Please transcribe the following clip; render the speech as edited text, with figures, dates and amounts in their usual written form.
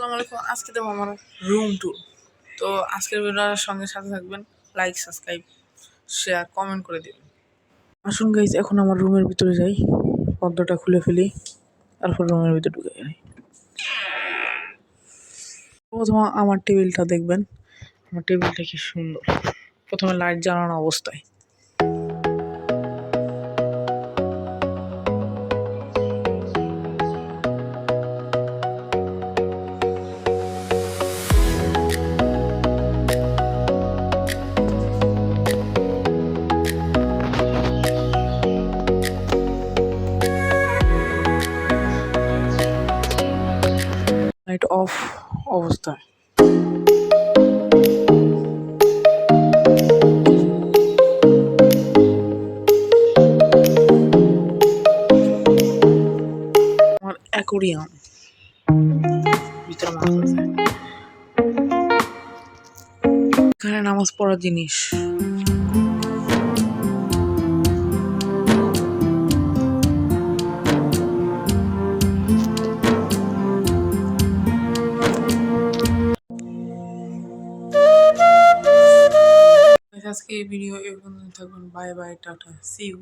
আসসালামু আলাইকুম। আজকে দেবো আমার রুম ট্যুর। তো আজকের ভিডিওর সঙ্গে সাথে থাকবেন, লাইক, সাবস্ক্রাইব, শেয়ার, কমেন্ট করে দিবেন। আসুন গাইজ, এখন আমার রুমের ভিতরে যাই, পর্দাটা খুলে ফেলি, তারপর রুমের ভিতরে ঢুকে যাই। প্রথমে আমার টেবিলটা দেখবেন, আমার টেবিলটা কি সুন্দর। প্রথমে লাইট জ্বালানো অবস্থায়, লাইট অফ অবস্থায়। আমার অ্যাকোরিয়াম, ভিতরে মাছ আছে, এখানে নামাজ পড়ার জিনিস। আজকে এই ভিডিও এই পর্যন্ত থাকবেন। Bye bye, tata, see you.